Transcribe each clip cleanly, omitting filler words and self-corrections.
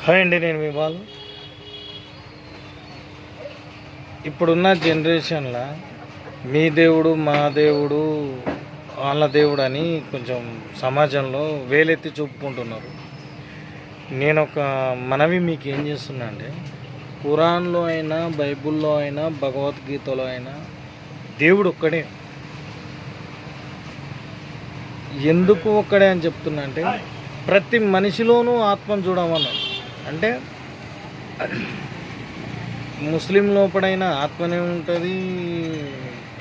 Hi అండి, నేను మీ బాలు. ఇప్పుడున్న జనరేషన్లో మీ దేవుడు మా దేవుడు వాళ్ళ దేవుడు అని కొంచెం సమాజంలో వేలెత్తి చూపుకుంటున్నారు. నేను ఒక మనవి మీకు ఏం చేస్తున్నా అంటే, ఖురాన్లో అయినా బైబిల్లో అయినా భగవద్గీతలో అయినా దేవుడు ఒక్కడే. ఎందుకు ఒక్కడే అని చెప్తున్నా అంటే, ప్రతి మనిషిలోనూ ఆత్మను చూడమన్నాడు. అంటే ముస్లిం లోపడైనా ఆత్మనే ఉంటుంది,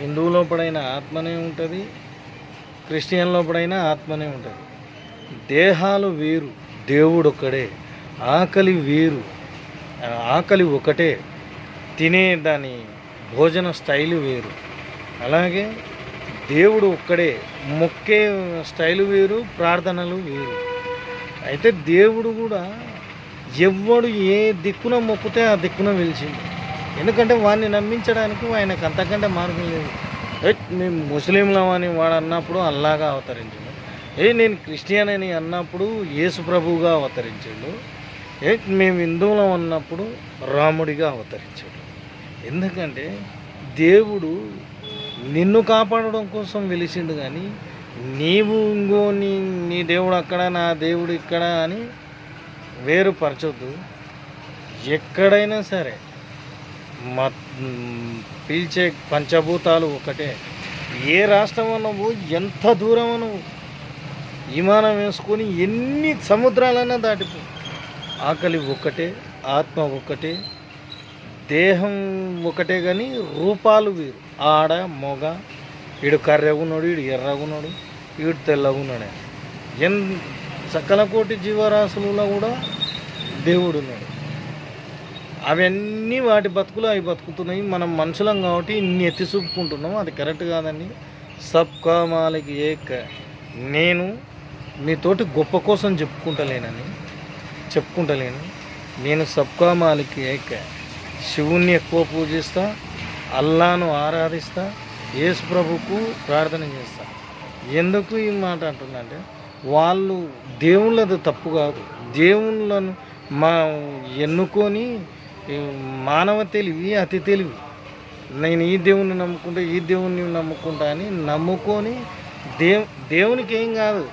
హిందువు లోపడైనా ఆత్మనే ఉంటుంది, క్రిస్టియన్ లోపడైనా ఆత్మనే ఉంటుంది. దేహాలు వేరు, దేవుడు ఒక్కడే. ఆకలి వేరు, ఆకలి ఒకటే. తినే దాని భోజన స్టైలు వేరు. అలాగే దేవుడు ఒక్కడే, మొక్కే స్టైలు వేరు, ప్రార్థనలు వేరు. అయితే దేవుడు కూడా ఎవడు ఏ దిక్కున మొక్కితే ఆ దిక్కున వెలిసింది. ఎందుకంటే వాడిని నమ్మించడానికి ఆయనకు అంతకంటే మార్గం లేదు. మేము ముస్లింలం అని వాడు అన్నప్పుడు అల్లాగా అవతరించాడు. నేను క్రిస్టియన్ అని అన్నప్పుడు యేసు ప్రభువుగా అవతరించాడు. మేము హిందువులం అన్నప్పుడు రాముడిగా అవతరించాడు. ఎందుకంటే దేవుడు నిన్ను కాపాడడం కోసం వెలిసిండు, కానీ నీవు ఇంకో నీ దేవుడు అక్కడ నా దేవుడు ఇక్కడ అని వేరుపరచొద్దు. ఎక్కడైనా సరే పీల్చే పంచభూతాలు ఒకటే. ఏ రాష్ట్రం నువ్వు ఎంత దూరం నువ్వు విమానం వేసుకొని ఎన్ని సముద్రాలైనా దాటిపో, ఆకలి ఒకటే, ఆత్మ ఒకటే, దేహం ఒకటే, కానీ రూపాలు వేరు. ఆడ మొగ, వీడు కర్రెగున్నాడు, వీడు ఎర్రగున్నాడు, వీడు తెల్లగున్నాడు. సకల కోటి జీవరాశులలో కూడా దేవుడు ఉన్నాడు. అవన్నీ వాటి బతుకులు అవి బతుకుతున్నాయి. మనం మనుషులం కాబట్టి ఇన్ని ఎత్తి చూపుకుంటున్నాం. అది కరెక్ట్ కాదండి. సబ్కా మాలిక్ ఏక్. నేను మీతోటి గొప్ప కోసం చెప్పుకుంటలేను. నేను సబ్కా మాలిక్ ఏక్. శివుణ్ణి ఎక్కువ పూజిస్తా, అల్లాను ఆరాధిస్తా, యేసు ప్రభుకు ప్రార్థన చేస్తా. ఎందుకు ఈ మాట అంటున్నా అంటే, వాళ్ళు దేవుళ్ళది తప్పు కాదు. దేవుళ్ళను ఎన్నుకొని మానవ తెలివి అతి తెలివి. నేను ఈ దేవుణ్ణి నమ్ముకుంటా, ఈ దేవుణ్ణి నమ్ముకుంటా అని నమ్ముకొని దేవునికి ఏం కాదు,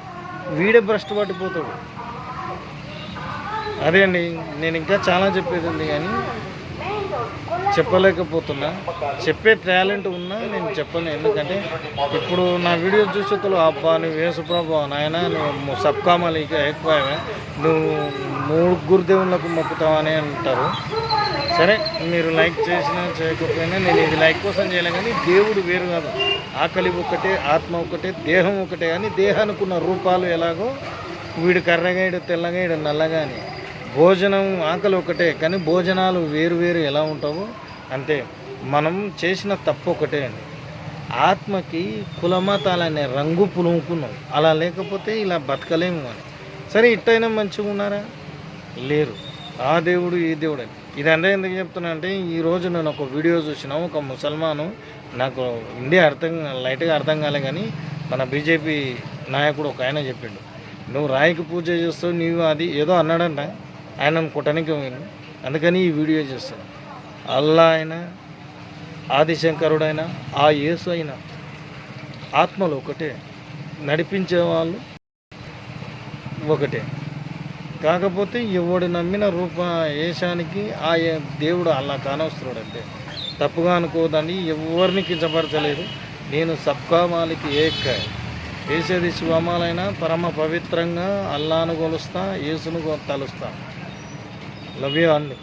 వీడే భ్రష్టు పట్టిపోతాడు. అదే అండి, నేను ఇంకా చాలా చెప్పేది ఉంది కానీ చెప్పలేకపోతున్నా. చెప్పే టాలెంట్ ఉన్నా నేను చెప్పను. ఎందుకంటే ఇప్పుడు నా వీడియో చూసేతలు అబ్బా నువ్వు యేసుప్రభు నాయన, నువ్వు సబ్కా మాలిక్ ఎక్కువమే, నువ్వు ముగ్గురు దేవుళ్ళకు మొక్కుతావని అంటారు. సరే, మీరు లైక్ చేసినా చేయకపోయినా నేను ఇది లైక్ కోసం చేయలే. కానీ దేవుడు వేరు కాదు. ఆకలి ఒకటే, ఆత్మ ఒకటే, దేహం ఒకటే. కానీ దేహానికి ఉన్న రూపాలు ఎలాగో, వీడు కర్రగా, వీడు తెల్లగా, వీడు నల్లగా అని. భోజనం ఆకలి ఒకటే, కానీ భోజనాలు వేరు వేరు ఎలా ఉంటావో అంతే. మనం చేసిన తప్పు ఒకటే అండి. ఆత్మకి కులమతాలనే రంగు పులుముకున్నాం. అలా లేకపోతే ఇలా బతకలేము అని. సరే, ఇట్టయినా మంచిగా ఉన్నారా? లేరు. ఆ దేవుడు ఈ దేవుడు అని. ఇదంతా ఎందుకు చెప్తున్నా అంటే, ఈరోజు నేను ఒక వీడియో చూసిన ఒక ముసల్మాను, నాకు హిందీ లైట్గా అర్థం కాలే, కానీ మన బీజేపీ నాయకుడు ఒక ఆయన చెప్పిండు, నువ్వు రాయికి పూజ చేస్తావు, నీవు అది ఏదో అన్నాడంట. ఆయనను కొట్టడానికి పోయింది. అందుకని ఈ వీడియో చేస్తాను. అల్లా అయినా, ఆదిశంకరుడైనా, ఆ యేసు అయినా ఆత్మలు ఒకటే, నడిపించే వాళ్ళు ఒకటే. కాకపోతే ఎవడు నమ్మిన వేషానికి ఆ దేవుడు అల్లా కానవస్తున్నాడు అంటే తప్పుగా అనుకోదండి. ఎవరిని కించపరచలేదు. నేను సబ్కా మాలిక్ ఏక్. వేసేది శివమాలైనా పరమ పవిత్రంగా అల్లాను కొలుస్తా, యేసును తలుస్తా. లవ్ యూ అండి.